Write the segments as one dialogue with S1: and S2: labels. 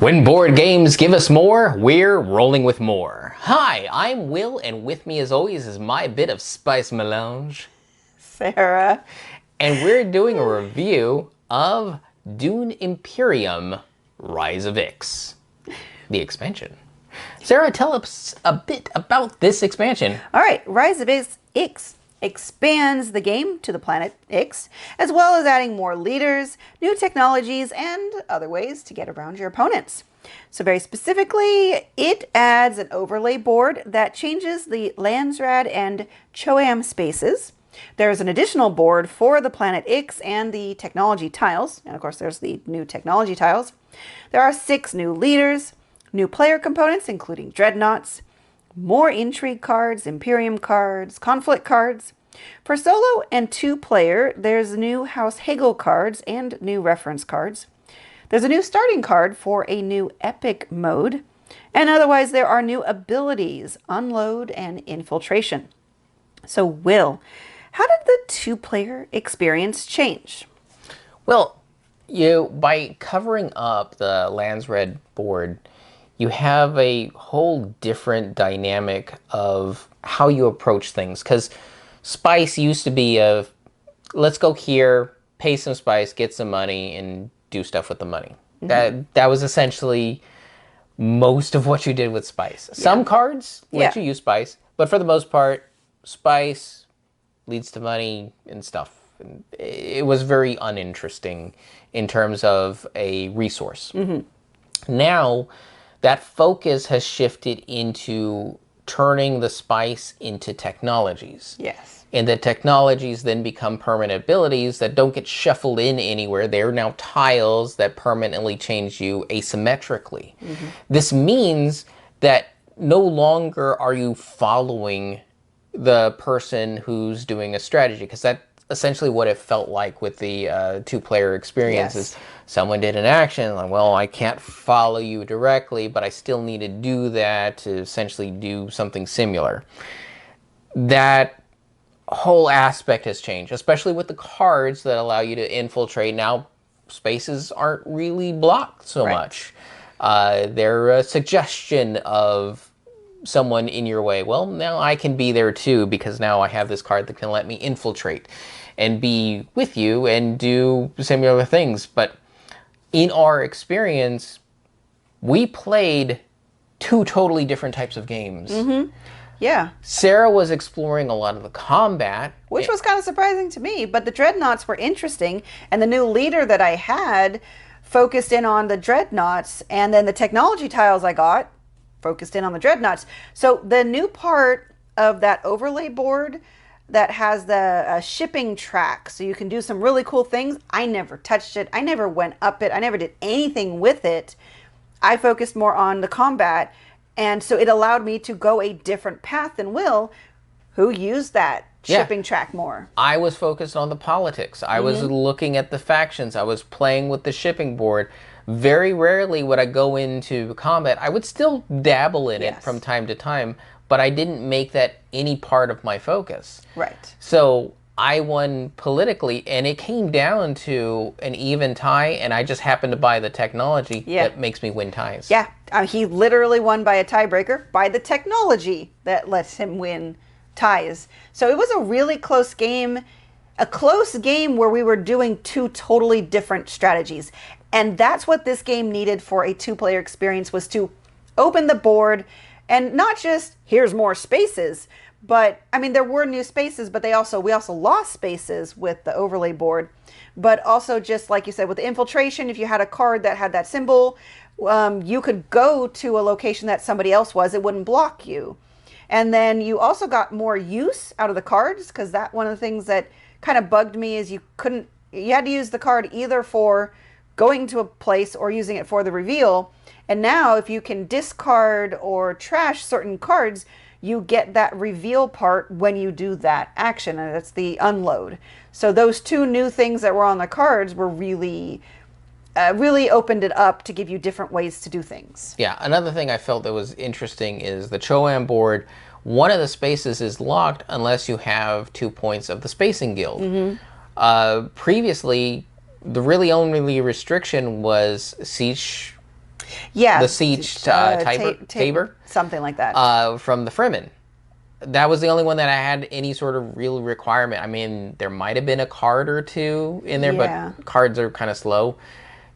S1: When board games give us more, we're rolling with more. Hi, I'm Will, and with me as always is my bit of spice melange.
S2: Sarah.
S1: And we're doing a review of Dune Imperium, Rise of Ix, the expansion. Sarah, tell us a bit about this expansion.
S2: All right, Rise of Ix expands the game to the planet Ix, as well as adding more leaders, new technologies, and other ways to get around your opponents. So very specifically, it adds an overlay board that changes the Landsrad and Choam spaces. There's an additional board for the planet Ix and the technology tiles, and of course there's the new technology tiles. There are 6 new leaders, new player components including dreadnoughts, more intrigue cards, Imperium cards, conflict cards. For solo and 2-player, there's new House Hegel cards and new reference cards. There's a new starting card for a new epic mode. And otherwise, there are new abilities, unload and infiltration. So, Will, how did the 2-player experience change?
S1: Well, by covering up the Landsred board, you have a whole different dynamic of how you approach things. Because spice used to be let's go here, pay some spice, get some money, and do stuff with the money. That was essentially most of what you did with spice. Some cards let you use spice, but for the most part, spice leads to money and stuff. It was very uninteresting in terms of a resource. Now, that focus has shifted into turning the spice into technologies.
S2: Yes.
S1: And the technologies then become permanent abilities that don't get shuffled in anywhere. They're now tiles that permanently change you asymmetrically. This means that no longer are you following the person who's doing a strategy, because that's essentially what it felt like with the 2-player experience. Is someone did an action, like, well, I can't follow you directly, but I still need to do that to essentially do something similar. That whole aspect has changed, especially with the cards that allow you to infiltrate. Now, spaces aren't really blocked so much. They're a suggestion of someone in your way. Well, now I can be there too, because now I have this card that can let me infiltrate and be with you and do similar things. But in our experience, we played 2 totally different types of games.
S2: Yeah.
S1: Sarah was exploring a lot of the combat,
S2: Which was kind of surprising to me, but the dreadnoughts were interesting, and the new leader that I had focused in on the dreadnoughts, and then the technology tiles I got focused in on the dreadnoughts. So the new part of that overlay board that has the shipping track, so you can do some really cool things, I never touched it. I never went up it. I never did anything with it. I focused more on the combat. And so it allowed me to go a different path than Will, who used that shipping track more.
S1: I was focused on the politics. I was looking at the factions. I was playing with the shipping board. Very rarely would I go into combat. I would still dabble in it from time to time, but I didn't make that any part of my focus.
S2: Right.
S1: So I won politically, and it came down to an even tie, and I just happened to buy the technology that makes me win ties.
S2: Yeah, he literally won by a tiebreaker, by the technology that lets him win ties. So it was a really close game, a close game where we were doing 2 totally different strategies. And that's what this game needed for a 2-player experience, was to open the board and not just, here's more spaces, but I mean, there were new spaces, but we also lost spaces with the overlay board. But also, just like you said, with the infiltration, if you had a card that had that symbol, you could go to a location that somebody else was. It wouldn't block you. And then you also got more use out of the cards, because that one of the things that kind of bugged me is you had to use the card either for going to a place or using it for the reveal. And now if you can discard or trash certain cards, you get that reveal part when you do that action, and that's the unload. So those 2 new things that were on the cards were really opened it up to give you different ways to do things.
S1: Yeah, another thing I felt that was interesting is the Choam board. One of the spaces is locked unless you have 2 points of the Spacing Guild. Previously, the really only restriction was siege
S2: Yeah,
S1: The Siege Tabor
S2: something like that.
S1: from the Fremen. That was the only one that I had any sort of real requirement. I mean, there might have been a card or two in there, but
S2: Yeah.
S1: cards are kind of slow.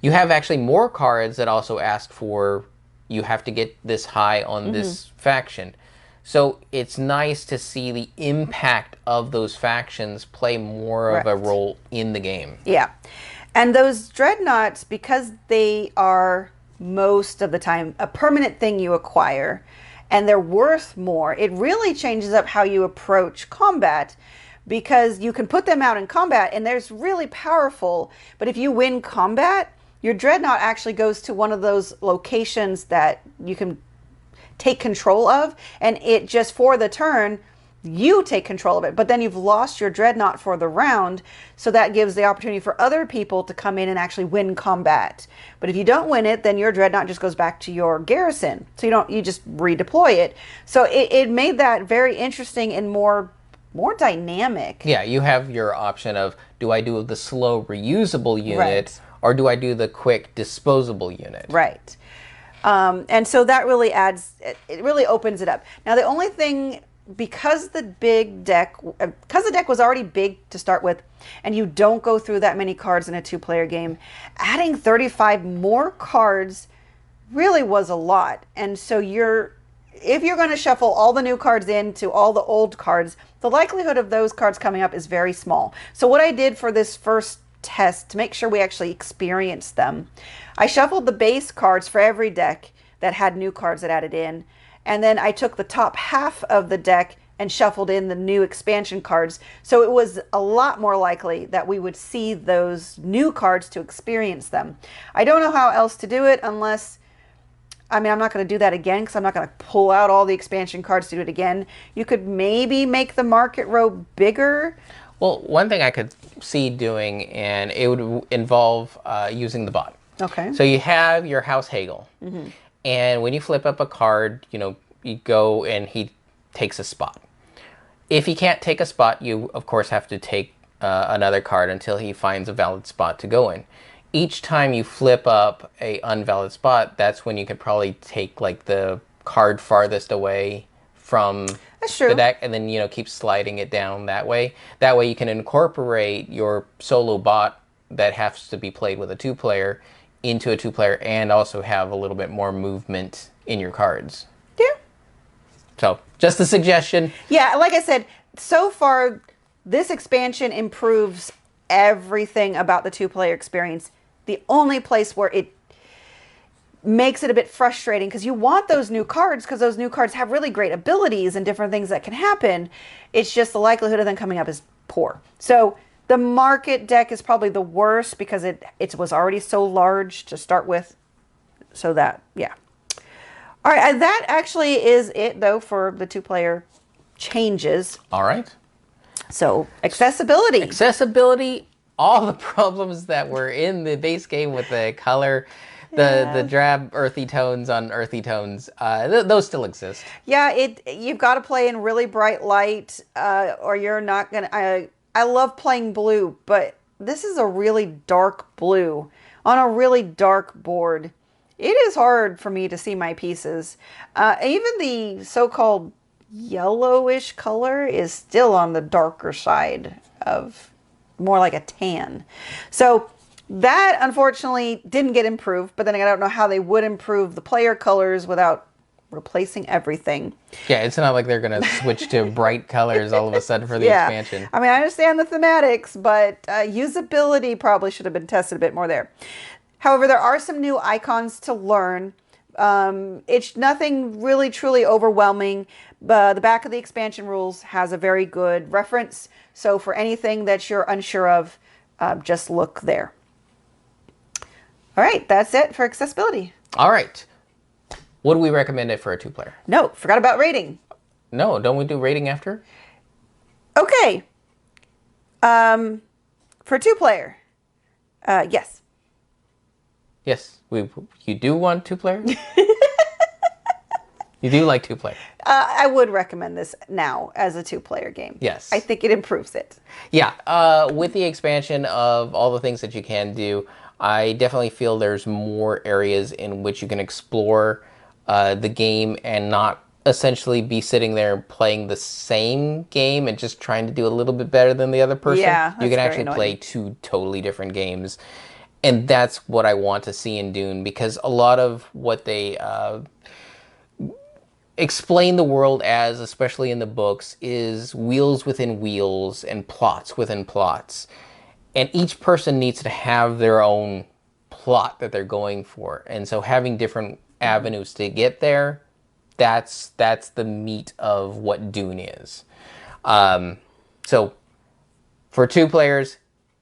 S1: You have actually more cards that also ask for you have to get this high on this faction. So it's nice to see the impact of those factions play more of a
S2: Right.
S1: role in the game.
S2: Yeah. And those dreadnoughts, because they are most of the time a permanent thing you acquire and they're worth more, it really changes up how you approach combat because you can put them out in combat and there's really powerful. But if you win combat, your dreadnought actually goes to one of those locations that you can take control of, and it just for the turn you take control of it, but then you've lost your dreadnought for the round, so that gives the opportunity for other people to come in and actually win combat. But if you don't win it, then your dreadnought just goes back to your garrison, so you just redeploy it. So it made that very interesting and more dynamic.
S1: Yeah, you have your option of do I do the slow reusable unit
S2: Right.
S1: or do I do the quick disposable unit?
S2: Right. And so that really it really opens it up. Now, the only thing, because the deck was already big to start with, and you don't go through that many cards in a two-player game, adding 35 more cards really was a lot. And so if you're going to shuffle all the new cards into all the old cards, the likelihood of those cards coming up is very small. So what I did for this first test to make sure we actually experienced them, I shuffled the base cards for every deck that had new cards that added in, and then I took the top half of the deck and shuffled in the new expansion cards. So it was a lot more likely that we would see those new cards to experience them. I don't know how else to do it unless, I mean, I'm not going to do that again because I'm not going to pull out all the expansion cards to do it again. You could maybe make the market row bigger.
S1: Well, one thing I could see doing, and it would involve using the bot.
S2: Okay.
S1: So you have your House Hagel, and when you flip up a card, you go and he takes a spot. If he can't take a spot, you of course have to take another card until he finds a valid spot to go in. Each time you flip up a unvalid spot, that's when you could probably take like the card farthest away from
S2: That's true.
S1: the deck, and then keep sliding it down that way. That way you can incorporate your solo bot that has to be played with a two-player into a two-player and also have a little bit more movement in your cards.
S2: Yeah.
S1: So just a suggestion.
S2: Yeah, like I said, so far this expansion improves everything about the two-player experience. The only place where it makes it a bit frustrating, because you want those new cards, because those new cards have really great abilities and different things that can happen. It's just the likelihood of them coming up is poor. So the market deck is probably the worst because it was already so large to start with. So that, yeah. All right, that actually is it, though, for the two-player changes.
S1: All right.
S2: So accessibility.
S1: Accessibility, all the problems that were in the base game with the color, the drab earthy tones on earthy tones, those still exist.
S2: Yeah, you've got to play in really bright light, or you're not gonna. I love playing blue, but this is a really dark blue on a really dark board. It is hard for me to see my pieces. Even the so-called yellowish color is still on the darker side of more like a tan. So that unfortunately didn't get improved, but then I don't know how they would improve the player colors without replacing everything.
S1: Yeah, it's not like they're going to switch to bright colors all of a sudden for the expansion.
S2: I mean, I understand the thematics, but usability probably should have been tested a bit more there. However, there are some new icons to learn. It's nothing really truly overwhelming. The back of the expansion rules has a very good reference. So for anything that you're unsure of, just look there. All right, that's it for accessibility.
S1: All right. Would we recommend it for a two-player?
S2: No, forgot about rating.
S1: No, don't we do rating after?
S2: Okay. For two-player, yes.
S1: Yes. You do want two-player? You do like two-player?
S2: I would recommend this now as a two-player game.
S1: Yes.
S2: I think it improves it.
S1: Yeah. With the expansion of all the things that you can do, I definitely feel there's more areas in which you can explore the game and not essentially be sitting there playing the same game and just trying to do a little bit better than the other person.
S2: Yeah,
S1: You
S2: that's
S1: can
S2: very
S1: actually play
S2: annoying.
S1: two totally different games. And that's what I want to see in Dune, because a lot of what they explain the world as, especially in the books, is wheels within wheels and plots within plots. And each person needs to have their own plot that they're going for. And so having different avenues to get there, that's the meat of what Dune is. So for two players,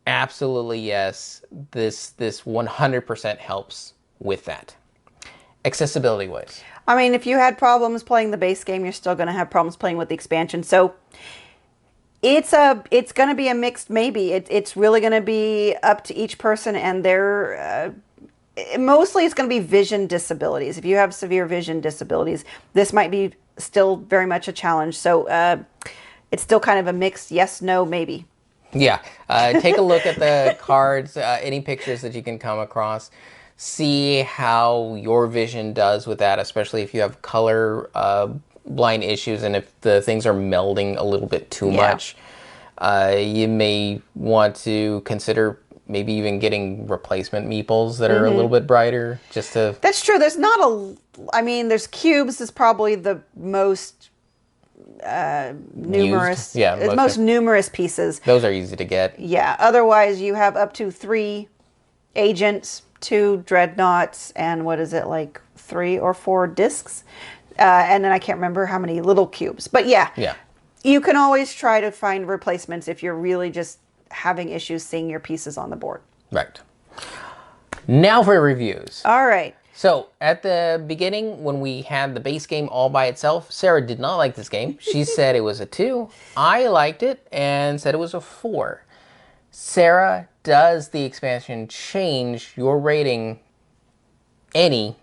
S1: absolutely yes. This 100% helps with that. Accessibility wise.
S2: I mean, if you had problems playing the base game, you're still going to have problems playing with the expansion. So it's going to be a mixed maybe. It's really going to be up to each person and their mostly it's going to be vision disabilities. If you have severe vision disabilities, this might be still very much a challenge. So it's still kind of a mixed yes, no, maybe.
S1: Yeah, take a look at the cards, any pictures that you can come across. See how your vision does with that, especially if you have color blind issues and if the things are melding a little bit too
S2: Yeah.
S1: much. You may want to consider maybe even getting replacement meeples that are a little bit brighter, just to...
S2: That's true. There's not a, I mean, there's cubes is probably the most numerous,
S1: Yeah,
S2: most numerous pieces.
S1: those are easy to get.
S2: Yeah. Otherwise, you have up to 3 agents, 2 dreadnoughts, and what is it, like 3 or 4 discs? And then I can't remember how many little cubes. But yeah,
S1: Yeah.
S2: you can always try to find replacements if you're really just having issues seeing your pieces on the board.
S1: Right. Now for reviews.
S2: All right.
S1: So, at the beginning, when we had the base game all by itself, Sarah did not like this game. She said it was a 2. I liked it and said it was a 4. Sarah, does the expansion change your rating any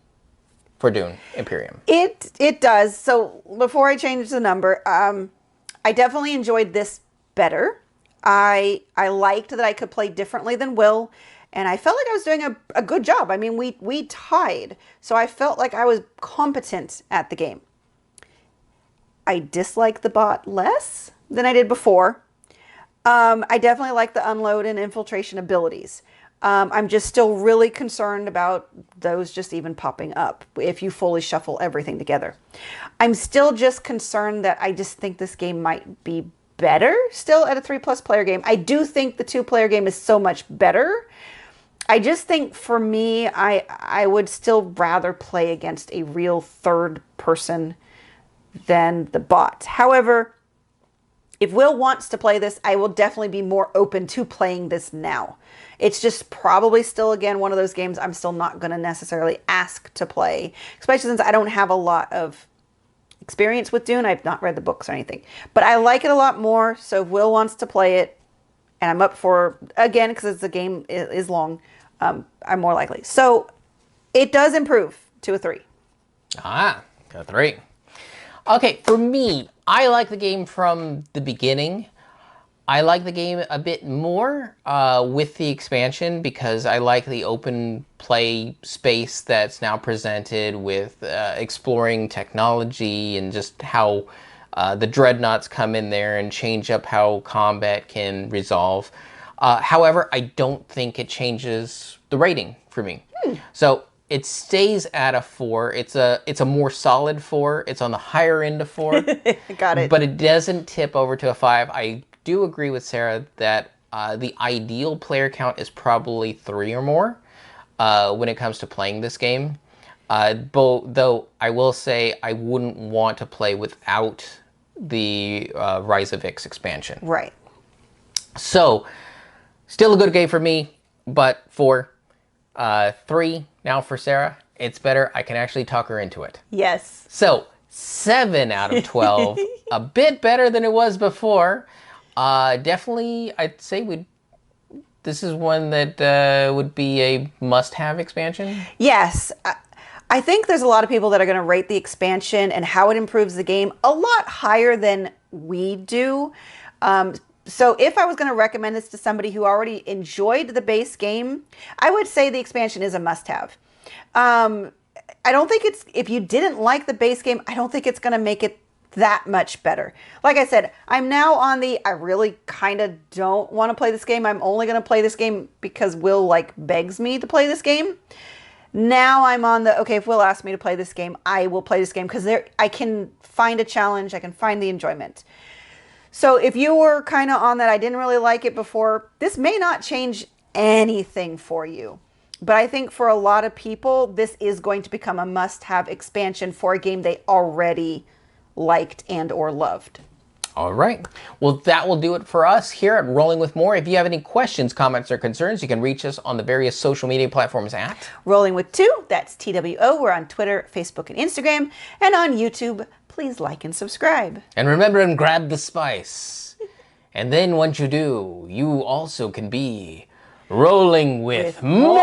S1: for Dune Imperium?
S2: It does. So before I change the number, I definitely enjoyed this better. I liked that I could play differently than Will, and I felt like I was doing a good job. I mean, we tied, so I felt like I was competent at the game. I dislike the bot less than I did before. I definitely like the unload and infiltration abilities. I'm just still really concerned about those just even popping up if you fully shuffle everything together. I'm still just concerned that I just think this game might be better still at a 3+ player game. I do think the 2-player game is so much better. I just think for me, I would still rather play against a real third person than the bot. However, if Will wants to play this, I will definitely be more open to playing this now. It's just probably still, again, one of those games I'm still not going to necessarily ask to play, especially since I don't have a lot of experience with Dune. I've not read the books or anything. But I like it a lot more, so if Will wants to play it, and I'm up for, again, because the game is long, I'm more likely. So it does improve to a 3.
S1: Ah, a 3. Okay, for me, I like the game from the beginning. I like the game a bit more with the expansion because I like the open play space that's now presented with exploring technology and just how the dreadnoughts come in there and change up how combat can resolve. However, I don't think it changes the rating for me. So it stays at a 4. It's a more solid 4. It's on the higher end of 4.
S2: Got it.
S1: But it doesn't tip over to a 5. I do agree with Sarah that the ideal player count is probably 3 or more when it comes to playing this game. Though I will say I wouldn't want to play without the Rise of Ix expansion.
S2: Right.
S1: So, still a good game for me, but 4. 3 now for Sarah. It's better. I can actually talk her into it.
S2: Yes.
S1: So, 7 out of 12. A bit better than it was before. Definitely, I'd say this is one that would be a must-have expansion.
S2: Yes. I think there's a lot of people that are going to rate the expansion and how it improves the game a lot higher than we do. So if I was going to recommend this to somebody who already enjoyed the base game, I would say the expansion is a must-have. I don't think it's, if you didn't like the base game, I don't think it's going to make it that much better. Like I said, I'm now on the, I really kind of don't want to play this game. I'm only going to play this game because Will like begs me to play this game. Now I'm on the, okay, if Will asks me to play this game, I will play this game because there I can find a challenge. I can find the enjoyment. So if you were kind of on that, I didn't really like it before, this may not change anything for you. But I think for a lot of people, this is going to become a must-have expansion for a game they already liked and or loved.
S1: All right. Well, that will do it for us here at Rolling with More. If you have any questions, comments, or concerns, you can reach us on the various social media platforms at
S2: Rolling with Two, that's TWO. We're on Twitter, Facebook, and Instagram. And on YouTube, please like and subscribe.
S1: And remember and grab the spice. And then once you do, you also can be rolling with more.